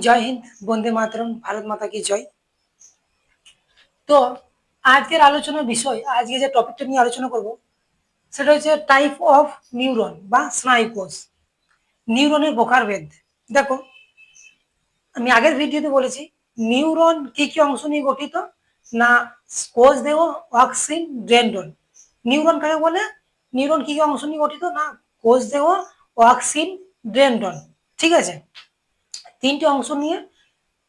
জয় হিন্দ, বন্দে মাতরম, ভারত মাতা কি জয়। তো আজকের আলোচনার বিষয়, আজকে যে টপিকটা নিয়ে আলোচনা করব সেটা হচ্ছে টাইপ অফ নিউরন বা স্নায়ুকোষ, নিউরনের প্রকারভেদ। দেখো, আমি আগের ভিডিওতে বলেছি নিউরন কি কি অংশ নিয়ে গঠিত না, কোষ দেহ, অক্সিন, ডেন্ড্রন। নিউরন কাকে বলে? নিউরন কি কি অংশ নিয়ে গঠিত না, কোষ দেহ, অক্সিন, ডেন্ড্রন। ঠিক আছে, তিনটি অংশ নিয়ে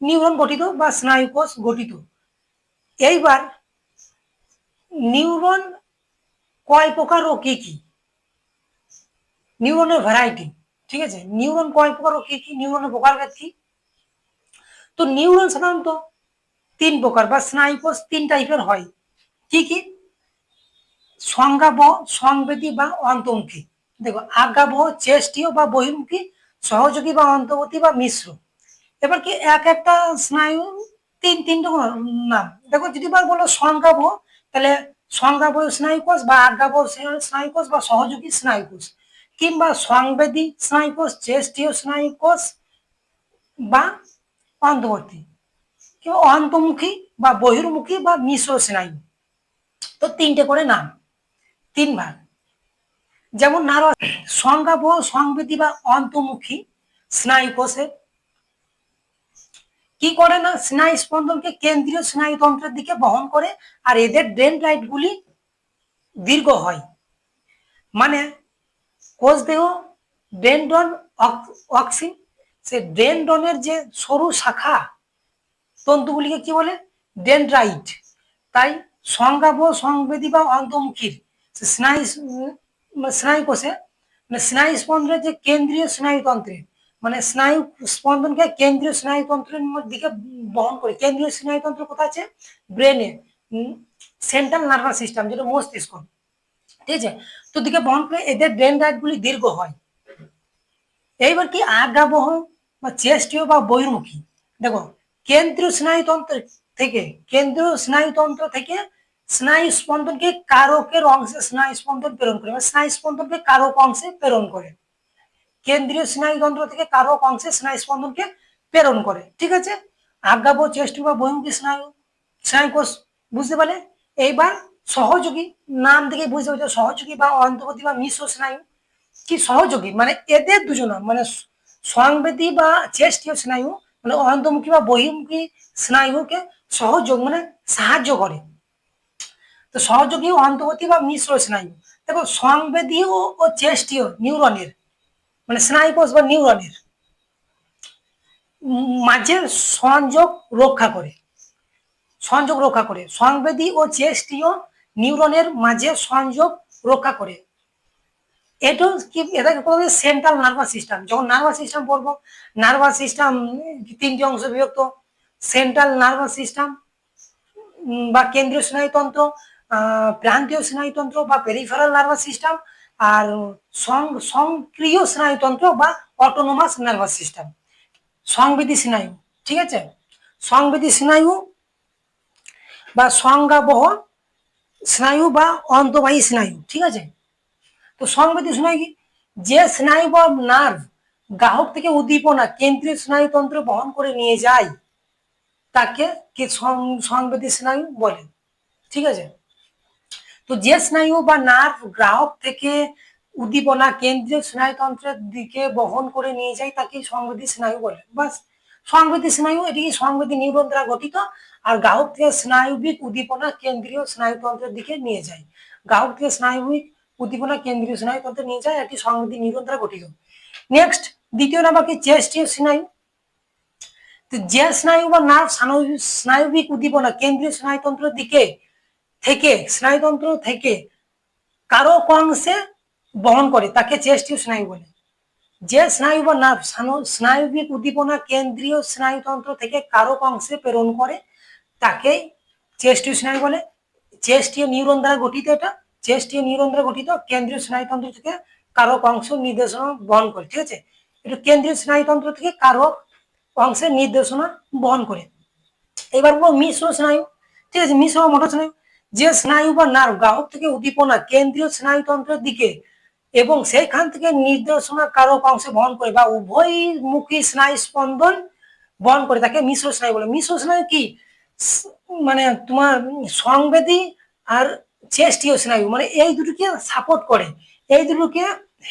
নিউরন গঠিত বা স্নায়ুকোষ গঠিত। এইবার নিউরন কয় প্রকার ও কি কি? নিউরনের ভ্যারাইটি। ঠিক আছে, নিউরন কয় প্রকার ও কি কি, নিউরনের প্রকারভেদ কি? তো নিউরন সাধারণত তিন প্রকার বা স্নায়ুকোষ তিন টাইপের হয়। কি কি? সংজ্ঞাবহ, সংবেদী বা অন্তর্মুখী। দেখো, আজ্ঞাবহ, চেষ্টীয় বা বহির্মুখী, সহযোগী বা অন্তর্বর্তী বা মিশ্র। এবার কি এক একটা স্নায়ু তিনটে নাম। দেখো, যদি বলো সংজ্ঞাবহ, তাহলে সংজ্ঞাবহ স্নায়ুকোষ বা আজ্ঞাবহ স্নায়ুকোষ বা সহযোগী স্নায়ুকোষ, কিংবা সংবেদী স্নায়ুকোষ, চেষ্টীয় স্নায়ুকোষ বা অন্তর্বর্তী, কিংবা অন্তর্মুখী বা বহির্মুখী বা মিশ্র স্নায়ু। তো তিনটে করে নাম, তিন ভাগ। যেমন নার্ভাস, সংজ্ঞাবহ, সংবেদী বা অন্তর্মুখী স্নায়ুকোষে কি করে না, স্নায়ু স্পন্দনকে কেন্দ্রীয় স্নায়ুতন্ত্রের দিকে বহন করে, আর এদের ডেনড্রাইট গুলি দীর্ঘ হয়। মানে কোষ দেহ, ডেনড্রন, অক্সিন, সে ডেনড্রনের যে সরু শাখা তন্তুগুলিকে কি বলে? ডেনড্রাইট। তাই সংজ্ঞাবহ, সংবেদী বা অন্তর্মুখীর স্নায়ু স্নায়ু কোষে মানে স্নায়ু স্পন্দনের যে কেন্দ্রীয় স্নায়ুতন্ত্রে, মানে স্নায়ু স্পন্দনকে কেন্দ্রীয় স্নায়ুতন্ত্রের দিকে বহন করে। কেন্দ্রীয় স্নায়ুতন্ত্র কোথায় আছে? ব্রেনে, সেন্ট্রাল নার্ভাস সিস্টেম, যেটা মস্তিষ্ক। ঠিক আছে, তো দিকে বহন করে এদের ডেনড্রাইট গুলি দীর্ঘ হয়। এইবার কি আজ্ঞাবহ বা চেষ্টীয় বা বহির্মুখী। দেখো, কেন্দ্রীয় স্নায়ুতন্ত্র থেকে, কেন্দ্রীয় স্নায়ুতন্ত্র থেকে স্নায়ু স্পন্দনকে কারকের অংশে স্নায়ু স্পন্দন প্রেরণ করে, স্নায়ু স্পন্দনকে কারক অংশে প্রেরণ করে। কেন্দ্রীয় স্নায়ুতন্ত্র থেকে কারক অংশে স্নায়ু স্পন্দনকে প্রেরণ করে। ঠিক আছে, আজ্ঞাবহ, চেষ্টীয় বা বহির্মুখী স্নায়ু স্নায়ুকোষ বুঝতে পারলে। এইবার সহযোগী, নাম থেকে বুঝতে পারছো, সহযোগী বা অন্তর্বর্তী বা মিশ্র স্নায়ু। কি সহযোগী? মানে এদের দুজন, মানে সংবেদী বা চেষ্টীয় স্নায়ু মানে অন্তর্মুখী বা বহির্মুখী স্নায়ুকে সহযোগ মানে সাহায্য করে। তো সহযোগী, অন্তর্বর্তী বা মিশ্র স্নায়ু। দেখো, সংবেদীয় ও চেষ্টীয় নিউরনের মানে স্নায়ুকোষ বা নিউরনের মাঝে সংযোগ রক্ষা করে, সংযোগ রক্ষা করে। সংবেদী ও চেষ্টীয় নিউরনের মাঝে সংযোগ রক্ষা করে। এটা কি, এটাকে বলা হয় সেন্ট্রাল নার্ভাস সিস্টেম। যখন নার্ভাস সিস্টেম পড়বো, নার্ভাস সিস্টেম তিনটি অংশে বিভক্ত: সেন্ট্রাল নার্ভাস সিস্টেম বা কেন্দ্রীয় স্নায়ুতন্ত্র, প্রান্তীয় স্নায়ুতন্ত্র বা পেরিফেরাল নার্ভাস সিস্টেম, আর সংক্রিয় স্নায়ুতন্ত্র বা অটোনোমাস নার্ভাস সিস্টেম, সংবেদী স্নায়ু। ঠিক আছে, সংবেদী স্নায়ু বা সংজ্ঞাবহ স্নায়ু বা অন্তবাহী স্নায়ু। ঠিক আছে, তো সংবেদী স্নায়ু কি? যে স্নায়ু বা নার্ভ গ্রাহক থেকে উদ্দীপনা কেন্দ্রীয় স্নায়ুতন্ত্র বহন করে নিয়ে যায় তাকে কি সংবেদী স্নায়ু বলে। ঠিক আছে, তো যে স্নায়ু বা নার্ভ গ্রাহক থেকে উদ্দীপনা কেন্দ্রীয় স্নায়ুতন্ত্রের দিকে বহন করে নিয়ে যায় তাকে সংবেদী স্নায়ু বলে। বাস, সংবেদী স্নায়ু এটি সংবেদী নিউরন দ্বারা গঠিত, আর গ্রাহক থেকে স্নায়ুবিক উদ্দীপনা কেন্দ্রীয় স্নায়ুতন্ত্রের দিকে নিয়ে যায়। গ্রাহক থেকে স্নায়ুবিক উদ্দীপনা কেন্দ্রীয় স্নায়ুতন্ত্রে নিয়ে যায়, এটি সংবেদী নিউরন দ্বারা গঠিত। নেক্সট, দ্বিতীয় নাম্বার কি? চেষ্টীয় স্নায়ু। তো যে স্নায়ু বা নার্ভ স্নায়ুবিক উদ্দীপনা কেন্দ্রীয় স্নায়ুতন্ত্রের দিকে থেকে, স্নায়ুতন্ত্র থেকে কারক অংশে বহন করে তাকে চেষ্টীয় স্নায়ু বলে। যে স্নায়ু বা নার্ভ স্নায়ুবিক উদ্দীপনা কেন্দ্রীয় স্নায়ুতন্ত্র থেকে কারক অংশে প্রেরণ করে তাকে চেষ্টীয় স্নায়ু বলে। চেষ্টীয় নিউরন দ্বারা গঠিত এটা, চেষ্টীয় নিউরন দ্বারা গঠিত, কেন্দ্রীয় স্নায়ুতন্ত্র থেকে কারক অংশ নির্দেশনা বহন করে। ঠিক আছে, এটা কেন্দ্রীয় স্নায়ুতন্ত্র থেকে কারক অংশের নির্দেশনা বহন করে। এবার বলবো মিশ্র স্নায়ু। ঠিক আছে, মিশ্র মোটর স্নায়ু, যে স্নায়ু বা নার্ভ গ্রাহক থেকে উদ্দীপনা কেন্দ্রীয় স্নায়ুতন্ত্রের দিকে এবং সেইখান থেকে নির্দেশনা কারক অংশে বহন করে বা উভয়মুখী স্নায়ু স্পন্দন বহন করে তাকে মিশ্র স্নায়ু বলে। মিশ্র স্নায়ু কি মানে তোমার সংবেদী আর চেস্টীয় স্নায়ু, মানে এই দুটোকে সাপোর্ট করে, এই দুটোকে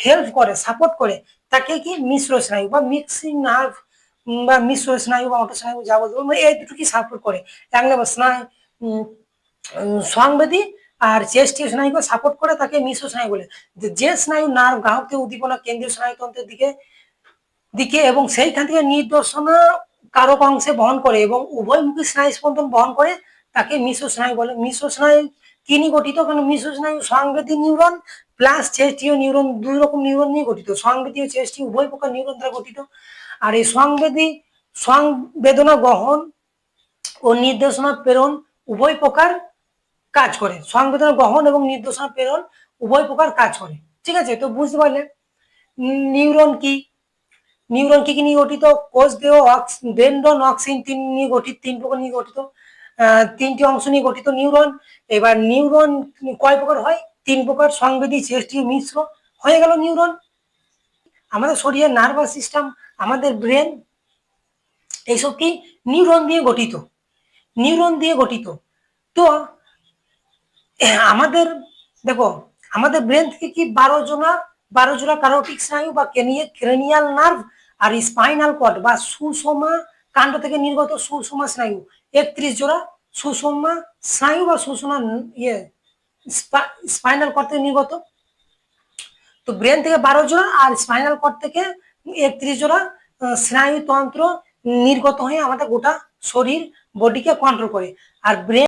হেল্প করে, সাপোর্ট করে, তাকে কি মিশ্র স্নায়ু বা মিক্সিং নার্ভ বা মিশ্র স্নায়ু বা অটো স্নায়ু যা বলতে, মানে এই দুটোকে সাপোর্ট করে। এক নম্বর স্নায়ু সংবেদী আর চেস্টীয় স্নায়ুকে সাপোর্ট করে তাকে মিশ্র স্নায়ু বলে। যে স্নায়ু নার্ভ গ্রাহককে উদ্দীপনা কেন্দ্রীয় স্নায়ুতন্ত্রের দিকে দিকে এবং সেইখান থেকে নির্দেশনা কারক অংশে বহন করে এবং উভয়মুখী স্নায়ু স্পন্দন বহন করে, তাকে মিশ্র স্নায়ু বলে। মিশ্র স্নায়ু কি নিয়ে গঠিত? কারণ মিশ্র স্নায়ু সংবেদী নিউরন প্লাস চেস্টীয় নিউরন, দুই রকম নিউরন নিয়ে গঠিত, সংবেদী ও চেস্টীয় উভয় প্রকার নিউরন দ্বারা গঠিত। আর এই সংবেদনা গ্রহণ ও নির্দেশনা প্রেরণ উভয় প্রকার কাজ করে, সংবেদনা গ্রহণ এবং নির্দেশনা প্রেরণ উভয় প্রকার কাজ করে। ঠিক আছে, তো বুঝতে পারলে নিউরন কি, নিউরন কি নিয়ে গঠিত? কোষ দেহ, ডেন্ড্রন, অক্সিন তিন নিয়ে গঠিত, তিন প্রকার নিয়ে গঠিত, তিনটি অংশ নিয়ে গঠিত নিউরন। এবার নিউরন কয় প্রকার হয়? তিন প্রকার, সংবেদী, চেস্টীয়, মিশ্র। হয়ে গেল নিউরন। আমাদের শরীরের নার্ভাস সিস্টেম, আমাদের ব্রেন, এইসব কি নিউরন দিয়ে গঠিত, নিউরন দিয়ে গঠিত। তো আমাদের দেখো, আমাদের ব্রেন থেকে কি 12 জোড়া কারোটিক স্নায়ু বা ক্রেনিয়াল নার্ভ আর স্পাইনাল কর্ড বা সুষমা কাণ্ড থেকে নির্গত সুষমা স্নায়ু 31 জোড়া সুষমা স্নায়ু বা সুষমা স্পাইনাল কর্ড থেকে নির্গত। তো ব্রেন থেকে 12 জোড়া আর স্পাইনাল কর্ড থেকে 31 জোড়া স্নায়ুতন্ত্র নির্গত হয়ে আমাদের গোটা শরীর বডিকে কন্ট্রোল করে। আর ব্রেন